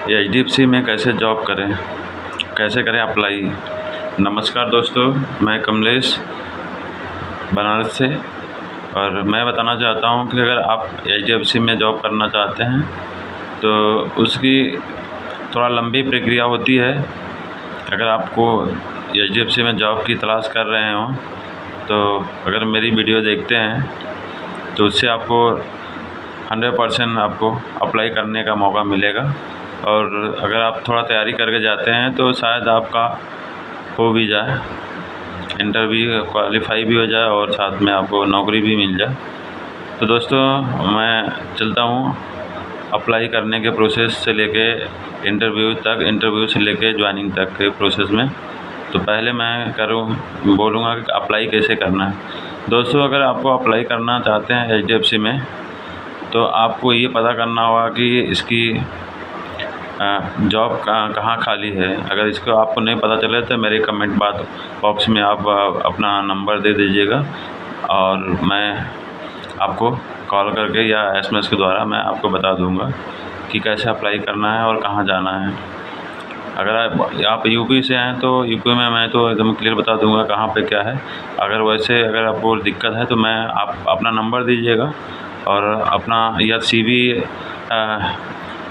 HDFC में कैसे job करें, कैसे करें अप्लाई। नमस्कार दोस्तों, मैं कमलेश बनारस से, और मैं बताना चाहता हूं कि अगर आप एचडीएफसी में जॉब करना चाहते हैं तो उसकी थोड़ा लंबी प्रक्रिया होती है। अगर आपको एचडीएफसी में जॉब की तलाश कर रहे हों तो अगर मेरी वीडियो देखते हैं तो उससे आपको 100% आपको अप्लाई करने का मौका मिलेगा। और अगर आप थोड़ा तैयारी करके जाते हैं तो शायद आपका हो भी जाए, इंटरव्यू क्वालिफाई भी हो जाए और साथ में आपको नौकरी भी मिल जाए। तो दोस्तों, मैं चलता हूँ अप्लाई करने के प्रोसेस से लेके इंटरव्यू तक, इंटरव्यू से लेके ज्वाइनिंग तक के प्रोसेस में। तो पहले मैं बोलूँगा कि अप्लाई कैसे करना है। दोस्तों, अगर आपको अप्लाई करना चाहते हैं एचडीएफसी में तो आपको ये पता करना होगा कि इसकी जॉब कहाँ खाली है। अगर इसको आपको नहीं पता चले तो मेरे कमेंट बॉक्स में आप अपना नंबर दे दीजिएगा और मैं आपको कॉल करके या एसएमएस के द्वारा मैं आपको बता दूंगा कि कैसे अप्लाई करना है और कहाँ जाना है। अगर आप यूपी से हैं तो यूपी में मैं तो एकदम क्लियर बता दूंगा कहाँ पे क्या है। अगर आपको दिक्कत है तो आप अपना नंबर दीजिएगा और अपना या सीवी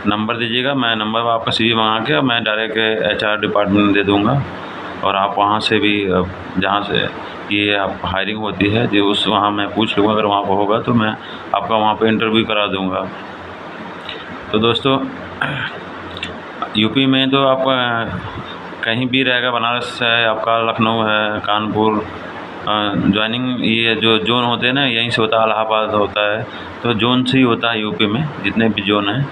नंबर दीजिएगा। मैं नंबर आपका सीवी मंगा के मैं डायरेक्ट एचआर डिपार्टमेंट में दे दूँगा और आप वहाँ से भी जहाँ से ये आप हायरिंग होती है जो वहाँ मैं पूछ लूँगा। अगर वहाँ पर होगा तो मैं आपका वहाँ पे इंटरव्यू करा दूँगा। तो दोस्तों, यूपी में तो आप कहीं भी रहेगा, बनारस है आपका, लखनऊ है, कानपुर, ज्वाइनिंग ये जो जोन होते हैं ना यहीं से होता है, इलाहाबाद होता है, तो जोन से ही होता है यूपी में जितने भी जोन हैं।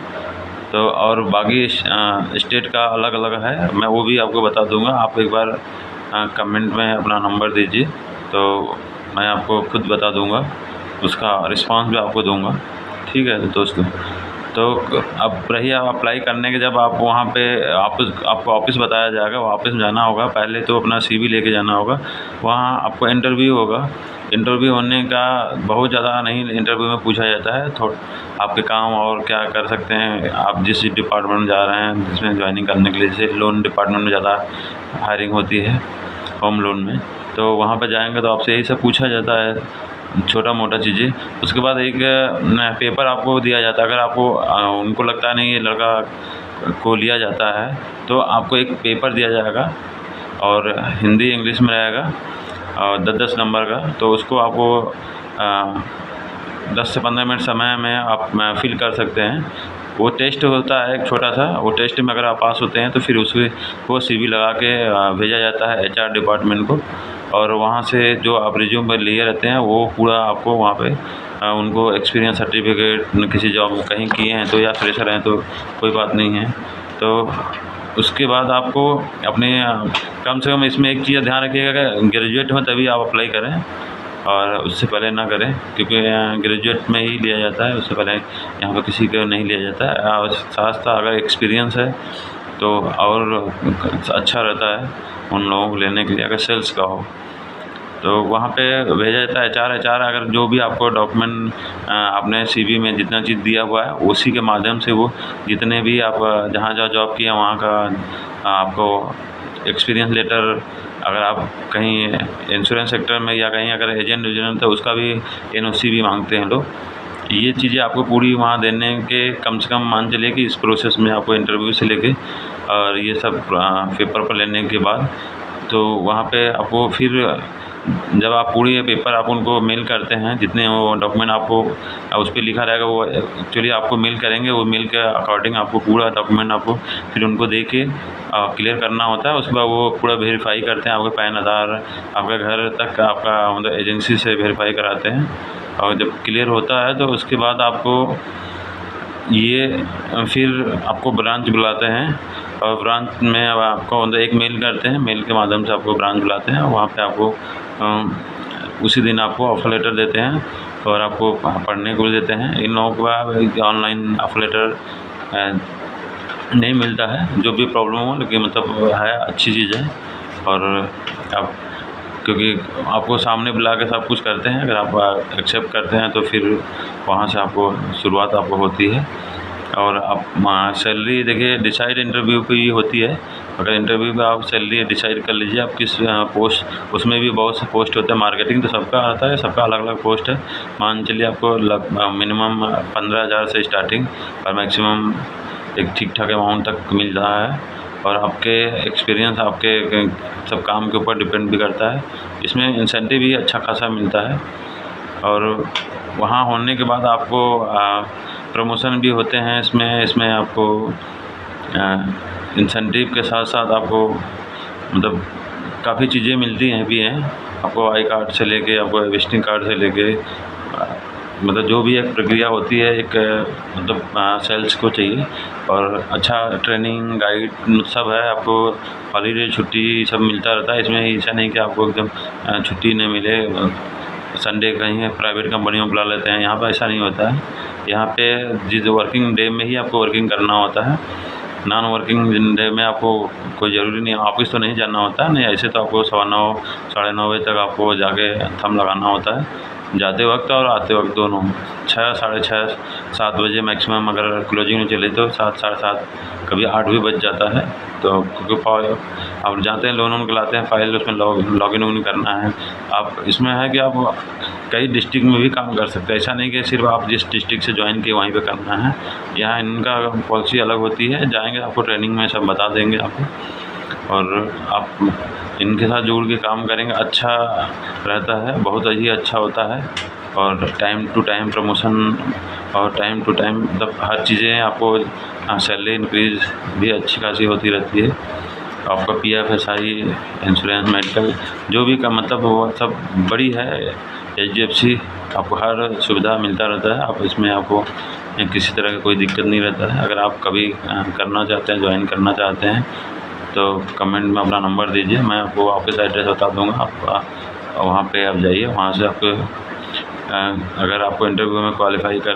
तो और बाकी स्टेट का अलग अलग है, मैं वो भी आपको बता दूंगा। आप एक बार कमेंट में अपना नंबर दीजिए तो मैं आपको खुद बता दूंगा, उसका रिस्पांस भी आपको दूंगा। ठीक है दोस्तों, तो अब रही अप्लाई करने के, जब आप वहाँ पे आपको ऑफिस बताया जाएगा, ऑफिस में जाना होगा। पहले तो अपना सीवी लेके जाना होगा, वहाँ आपको इंटरव्यू होगा। इंटरव्यू होने का बहुत ज़्यादा नहीं, इंटरव्यू में पूछा जाता है आपके काम और क्या कर सकते हैं, आप जिस डिपार्टमेंट में जा रहे हैं जिसमें ज्वाइनिंग करने के लिए। जैसे लोन डिपार्टमेंट में ज़्यादा हायरिंग होती है, होम लोन में, तो वहाँ पर जाएंगे तो आपसे यही सब पूछा जाता है, छोटा मोटा चीज़ें। उसके बाद एक पेपर आपको दिया जाता है। अगर आपको उनको लगता है नहीं ये लड़का को लिया जाता है तो आपको एक पेपर दिया जाएगा और हिंदी इंग्लिश में रहेगा और 10-10 नंबर का। तो उसको आपको 10 से 15 मिनट समय में आप फिल कर सकते हैं। वो टेस्ट होता है एक छोटा सा, वो टेस्ट में अगर आप पास होते हैं तो फिर वो सीवी लगा के भेजा जाता है एचआर डिपार्टमेंट को। और वहाँ से जो आप रिज्यूम पर लिए रहते हैं वो पूरा आपको वहाँ पे उनको एक्सपीरियंस सर्टिफिकेट किसी जॉब में कहीं किए हैं तो या फ्रेशर हैं तो कोई बात नहीं है। तो उसके बाद आपको अपने कम से कम इसमें एक चीज़ ध्यान रखिएगा कि ग्रेजुएट हो तभी आप अप्लाई करें और उससे पहले ना करें, क्योंकि ग्रेजुएट में ही लिया जाता है, उससे पहले यहाँ पर किसी को नहीं लिया जाता है। और साथ साथ अगर एक्सपीरियंस है तो और अच्छा रहता है उन लोगों को लेने के लिए, अगर सेल्स का हो तो वहाँ पे भेजा जाता है एचआर। अगर जो भी आपको डॉक्यूमेंट आपने सीवी में जितना चीज़ दिया हुआ है उसी के माध्यम से वो जितने भी आप जहाँ जहाँ जॉब किए वहाँ का आपको एक्सपीरियंस लेटर, अगर आप कहीं इंश्योरेंस सेक्टर में या कहीं अगर एजेंट तो उसका भी एनओसी भी मांगते हैं लोग। ये चीज़ें आपको पूरी वहाँ देने के कम से कम मान चलिए कि इस प्रोसेस में आपको इंटरव्यू से लेके और ये सब पेपर पर लेने के बाद तो वहाँ पे आपको फिर जब आप पूरी पेपर आप उनको मेल करते हैं, जितने वो डॉक्यूमेंट आपको उस पर लिखा रहेगा वो एक्चुअली आपको मेल करेंगे। वो मेल के अकॉर्डिंग आपको पूरा डॉक्यूमेंट आपको फिर उनको दे के क्लियर करना होता है। उसके बाद वो पूरा वेरीफाई करते हैं, आपका पैन आधार आपका घर तक आपका मतलब एजेंसी से वेरीफाई कराते हैं। और जब क्लियर होता है तो उसके बाद आपको फिर आपको ब्रांच बुलाते हैं और ब्रांच में अब आपको मतलब एक मेल करते हैं, मेल के माध्यम से आपको ब्रांच बुलाते हैं। वहाँ पे आपको उसी दिन आपको ऑफर लेटर देते हैं और आपको पढ़ने को देते हैं। इन लोगों को ऑनलाइन ऑफर लेटर नहीं मिलता है, जो भी प्रॉब्लम हो, लेकिन मतलब है अच्छी चीज़ है। और अब क्योंकि आपको सामने बुला के सब कुछ करते हैं, अगर आप एक्सेप्ट करते हैं तो फिर वहाँ से आपको शुरुआत आपको होती है। और आप सैलरी देखिए डिसाइड इंटरव्यू पे ही होती है। अगर इंटरव्यू में आप सैलरी डिसाइड कर लीजिए आप किस पोस्ट, उसमें भी बहुत से पोस्ट होते हैं। मार्केटिंग तो सबका आता है, सबका अलग अलग पोस्ट है। मान चलिए आपको मिनिमम 15,000 से स्टार्टिंग और मैक्सिमम एक ठीक ठाक अमाउंट तक मिल रहा है। और आपके एक्सपीरियंस, आपके सब काम के ऊपर डिपेंड भी करता है। इसमें इंसेंटिव भी अच्छा खासा मिलता है। और वहाँ होने के बाद आपको प्रमोशन भी होते हैं। इसमें आपको इंसेंटिव के साथ साथ आपको मतलब काफ़ी चीज़ें मिलती हैं भी हैं। आपको आई कार्ड से लेके, आपको विजिटिंग कार्ड से लेके मतलब जो भी एक प्रक्रिया होती है, एक मतलब सेल्स को चाहिए। और अच्छा ट्रेनिंग गाइड सब है। आपको हॉलीडे छुट्टी सब मिलता रहता है। इसमें ऐसा नहीं कि आपको एकदम छुट्टी नहीं मिले, संडे कहीं प्राइवेट कंपनियों में बुला लेते हैं। यहाँ पर ऐसा नहीं होता है। यहाँ पे जिस वर्किंग डे में ही आपको वर्किंग करना होता है। नॉन वर्किंग डे में आपको कोई ज़रूरी नहीं, ऑफिस तो नहीं जाना होता है। नहीं, ऐसे तो आपको 9:15 साढ़े 9 बजे तक आपको जाके थंब लगाना होता है, जाते वक्त और आते वक्त दोनों। 6, साढ़े 6, 7 बजे मैक्सिमम अगर क्लोजिंग में चले तो 7, साढ़े 7, कभी 8 भी बज जाता है। तो क्योंकि आप जाते हैं, लोन के लाते हैं फाइल, उसमें लॉगिन वॉगिन करना है। आप इसमें है कि आप कई डिस्ट्रिक्ट में भी काम कर सकते हैं। ऐसा नहीं कि सिर्फ आप जिस डिस्ट्रिक्ट से ज्वाइन किए वहीं पे करना है। यहाँ इनका पॉलिसी अलग होती है। जाएंगे आपको ट्रेनिंग में सब बता देंगे आपको, और आप इनके साथ जुड़ के काम करेंगे, अच्छा रहता है, बहुत ही अच्छा होता है। और टाइम टू टाइम प्रमोशन और टाइम टू टाइम मतलब हर चीज़ें आपको सैलरी इंक्रीज़ भी अच्छी खासी होती रहती है। आपका PF, SI, इंश्योरेंस, मेडिकल जो भी का मतलब वो सब बड़ी है HDFC। आपको हर सुविधा मिलता रहता है। आप इसमें आपको किसी तरह का कोई दिक्कत नहीं रहता है। अगर आप कभी करना चाहते हैं, ज्वाइन करना चाहते हैं, तो कमेंट में अपना नंबर दीजिए, मैं आपको ऑफिस एड्रेस बता दूँगा। आप वहाँ पे आप जाइए, वहाँ से आपको अगर आपको इंटरव्यू में क्वालिफ़ाई कर